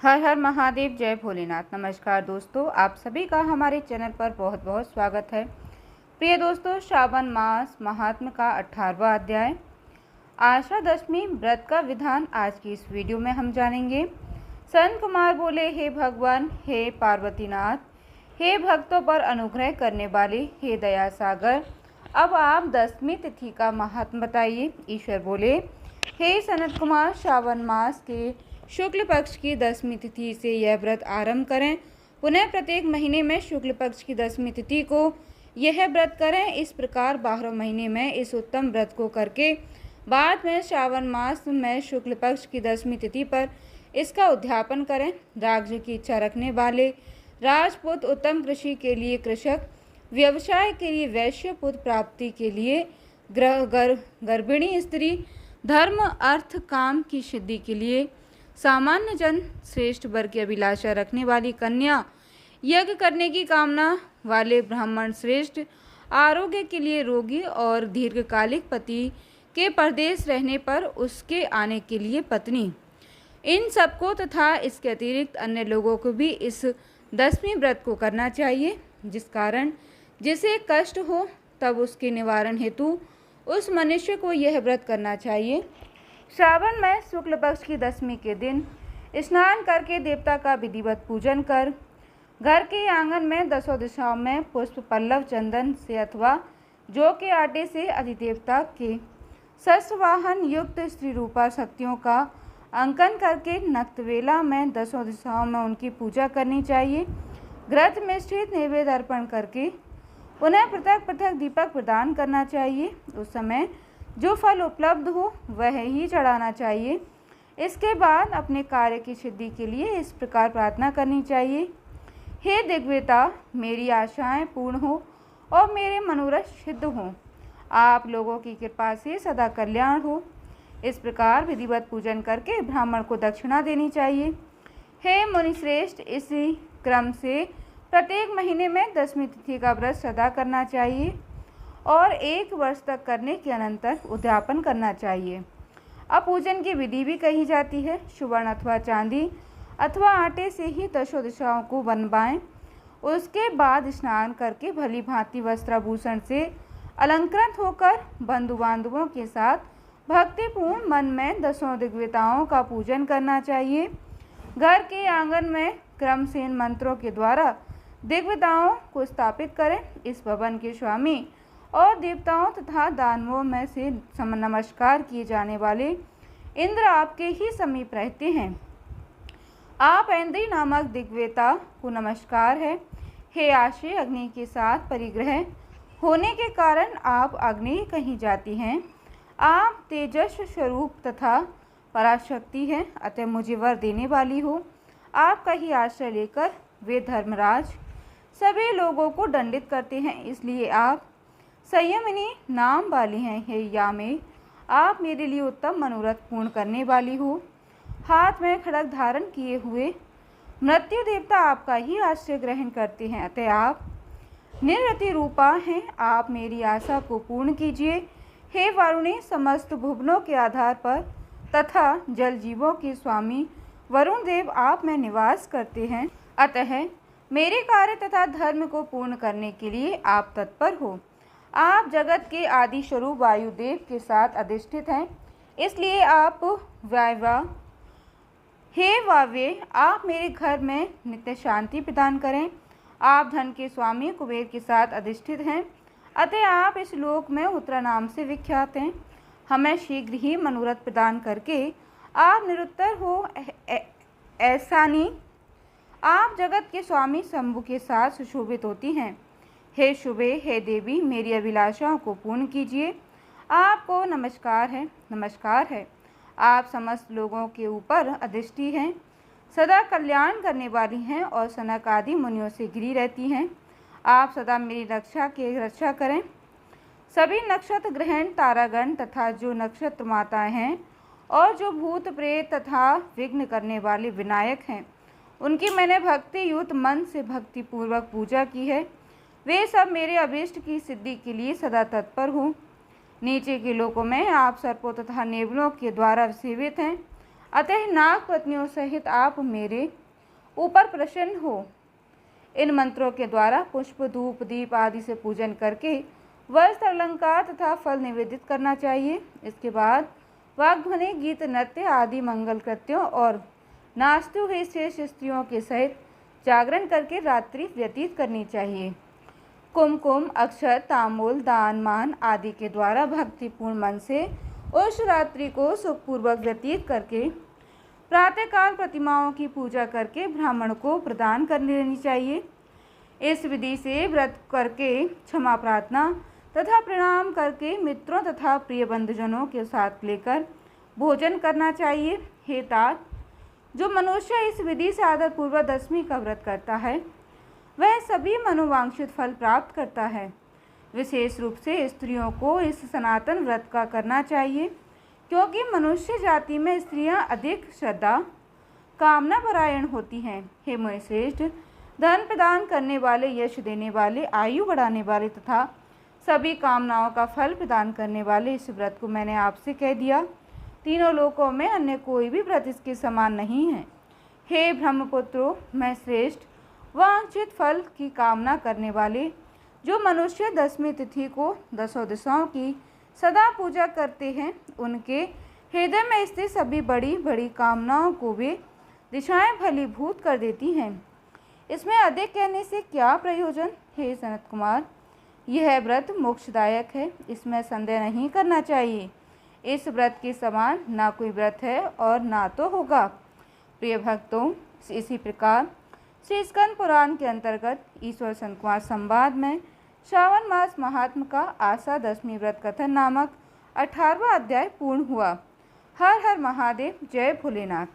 हर हर महादेव, जय भोलेनाथ। नमस्कार दोस्तों, आप सभी का हमारे चैनल पर बहुत बहुत स्वागत है। प्रिय दोस्तों, श्रावण मास महात्म्य का 18वां अध्याय आशा दशमी व्रत का विधान आज की इस वीडियो में हम जानेंगे। संत कुमार बोले, हे भगवान, हे पार्वतीनाथ, हे भक्तों पर अनुग्रह करने वाले, हे दया सागर, अब आप दशमी तिथि का महात्म्य बताइए। ईश्वर बोले, हे सनत कुमार, श्रावण मास के शुक्ल पक्ष की दशमी तिथि से यह व्रत आरंभ करें। पुनः प्रत्येक महीने में शुक्ल पक्ष की दशमी तिथि को यह व्रत करें। इस प्रकार 12 महीने में इस उत्तम व्रत को करके बाद में श्रावण मास में शुक्ल पक्ष की दशमी तिथि पर इसका उद्यापन करें। राज्य की इच्छा रखने वाले राजपुत्र, उत्तम कृषि के लिए कृषक, व्यवसाय के लिए वैश्य पुत्र, प्राप्ति के लिए गर्भिणी स्त्री, धर्म अर्थ काम की सिद्धि के लिए सामान्य जन, श्रेष्ठ वर्ग की अभिलाषा रखने वाली कन्या, यज्ञ करने की कामना वाले ब्राह्मण श्रेष्ठ, आरोग्य के लिए रोगी और दीर्घकालिक पति के परदेश रहने पर उसके आने के लिए पत्नी, इन सबको तथा इसके अतिरिक्त अन्य लोगों को भी इस दशमी व्रत को करना चाहिए। जिस कारण जिसे कष्ट हो तब उसके निवारण हेतु उस मनुष्य को यह व्रत करना चाहिए। श्रावण में शुक्ल पक्ष की दशमी के दिन स्नान करके देवता का विधिवत पूजन कर घर के आंगन में 10 दिशाओं में पुष्प, पल्लव, चंदन से अथवा जौ के आटे से अधिदेवता के शस्त्रवाहन युक्त स्त्री रूपा शक्तियों का अंकन करके नक्तवेला में 10 दिशाओं में उनकी पूजा करनी चाहिए। घृत मिश्रित नैवेद्य अर्पण करके पुनः पृथक पृथक दीपक प्रदान करना चाहिए। उस समय जो फल उपलब्ध हो वह ही चढ़ाना चाहिए। इसके बाद अपने कार्य की सिद्धि के लिए इस प्रकार प्रार्थना करनी चाहिए, हे दिग्वेता, मेरी आशाएं पूर्ण हो और मेरे मनोरथ सिद्ध हों। आप लोगों की कृपा से सदा कल्याण हो। इस प्रकार विधिवत पूजन करके ब्राह्मण को दक्षिणा देनी चाहिए। हे मुनिश्रेष्ठ, इसी क्रम से प्रत्येक महीने में दशमी तिथि का व्रत सदा करना चाहिए और 1 वर्ष तक करने के अनंतर उद्यापन करना चाहिए। अब पूजन की विधि भी कही जाती है। सुवर्ण अथवा चांदी अथवा आटे से ही 10 दिशाओं को बनवाएं। उसके बाद स्नान करके भली भांति वस्त्राभूषण से अलंकृत होकर बंधु बांधवों के साथ भक्तिपूर्ण मन में 10 दिग्विताओं का पूजन करना चाहिए। घर के आंगन में क्रम से इन मंत्रों के द्वारा दिग्विताओं को स्थापित करें। इस भवन के स्वामी और देवताओं तथा दानवों में से नमस्कार किए जाने वाले इंद्र आपके ही समीप रहते हैं। आप ऐन्द्री नामक दिग्वेता को नमस्कार है। हे आशय, अग्नि के साथ परिग्रह होने के कारण आप अग्नि कही जाती हैं। आप तेजस्व स्वरूप तथा पराशक्ति हैं, अतः मुझे वर देने वाली हो। आपका ही आश्रय लेकर वे धर्मराज सभी लोगों को दंडित करते हैं, इसलिए आप संयमिनी नाम वाली हैं। हे यामे, आप मेरे लिए उत्तम मनोरथ पूर्ण करने वाली हो। हाथ में खड्ग धारण किए हुए मृत्यु देवता आपका ही आश्रय ग्रहण करते हैं, अतः आप निरति रूपा हैं। आप मेरी आशा को पूर्ण कीजिए। हे वरुणी, समस्त भुवनों के आधार पर तथा जल जीवों के स्वामी वरुण देव आप में निवास करते हैं, अतः मेरे कार्य तथा धर्म को पूर्ण करने के लिए आप तत्पर हो। आप जगत के आदि स्वरूप वायुदेव के साथ अधिष्ठित हैं, इसलिए आप वायवा, हे वाव्य, आप मेरे घर में नित्य शांति प्रदान करें। आप धन के स्वामी कुबेर के साथ अधिष्ठित हैं, अतः आप इस लोक में उत्तरा नाम से विख्यात हैं। हमें शीघ्र ही मनोरथ प्रदान करके आप निरुत्तर हो। ऐसा नहीं, आप जगत के स्वामी शंभु के साथ सुशोभित होती हैं। हे शुभे, हे देवी, मेरी अभिलाषाओं को पूर्ण कीजिए। आपको नमस्कार है, नमस्कार है। आप समस्त लोगों के ऊपर अधिष्ठि हैं, सदा कल्याण करने वाली हैं और सनक आदि मुनियों से घिरी रहती हैं। आप सदा मेरी रक्षा करें। सभी नक्षत्र ग्रहण, तारागण तथा जो नक्षत्र माताएं हैं और जो भूत प्रेत तथा विघ्न करने वाले विनायक हैं, उनकी मैंने भक्ति युक्त मन से भक्तिपूर्वक पूजा की है। वे सब मेरे अभीष्ट की सिद्धि के लिए सदा तत्पर हो। नीचे के लोकों में आप सर्पों तथा नेवलों के द्वारा सेवित हैं। अतः नाग पत्नियों सहित आप मेरे ऊपर प्रसन्न हो। इन मंत्रों के द्वारा पुष्प, धूप, दीप आदि से पूजन करके वस्त्र, अलंकार तथा फल निवेदित करना चाहिए। इसके बाद वाग्ध्वनि, गीत, नृत्य आदि मंगल कृत्यों और नाचते हुए शेष स्त्रियों के सहित जागरण करके रात्रि व्यतीत करनी चाहिए। कुमकुम, अक्षत, तांबूल, दान, मान आदि के द्वारा भक्तिपूर्ण मन से उस रात्रि को सुखपूर्वक व्यतीत करके प्रातःकाल प्रतिमाओं की पूजा करके ब्राह्मण को प्रदान कर लेनी चाहिए। इस विधि से व्रत करके क्षमा प्रार्थना तथा प्रणाम करके मित्रों तथा प्रिय बंधुजनों के साथ लेकर भोजन करना चाहिए। हे तात, जो मनुष्य इस विधि से आदरपूर्वक दशमी का व्रत करता है वह सभी मनोवांछित फल प्राप्त करता है। विशेष रूप से स्त्रियों को इस सनातन व्रत का करना चाहिए, क्योंकि मनुष्य जाति में स्त्रियां अधिक श्रद्धा कामना परायण होती हैं। हे मुनिश्रेष्ठ, धन प्रदान करने वाले, यश देने वाले, आयु बढ़ाने वाले तथा सभी कामनाओं का फल प्रदान करने वाले इस व्रत को मैंने आपसे कह दिया। तीनों लोकों में अन्य कोई भी व्रत इसके समान नहीं है। हे ब्रह्मपुत्रों, मैं श्रेष्ठ वांछित फल की कामना करने वाले जो मनुष्य दशमी तिथि को दसों दिशाओं की सदा पूजा करते हैं, उनके हृदय में स्थित सभी बड़ी बड़ी कामनाओं को वे दिशाएं फलीभूत कर देती हैं। इसमें अधिक कहने से क्या प्रयोजन। हे सनत कुमार, यह व्रत मोक्षदायक है, इसमें संदेह नहीं करना चाहिए। इस व्रत के समान ना कोई व्रत है और ना तो होगा। प्रिय भक्तों, इसी प्रकार श्री स्कंद पुराण के अंतर्गत ईश्वर संत कुमार संवाद में श्रावण मास महात्म का आशा दशमी व्रत कथन नामक 18वां अध्याय पूर्ण हुआ। हर हर महादेव, जय भोलेनाथ।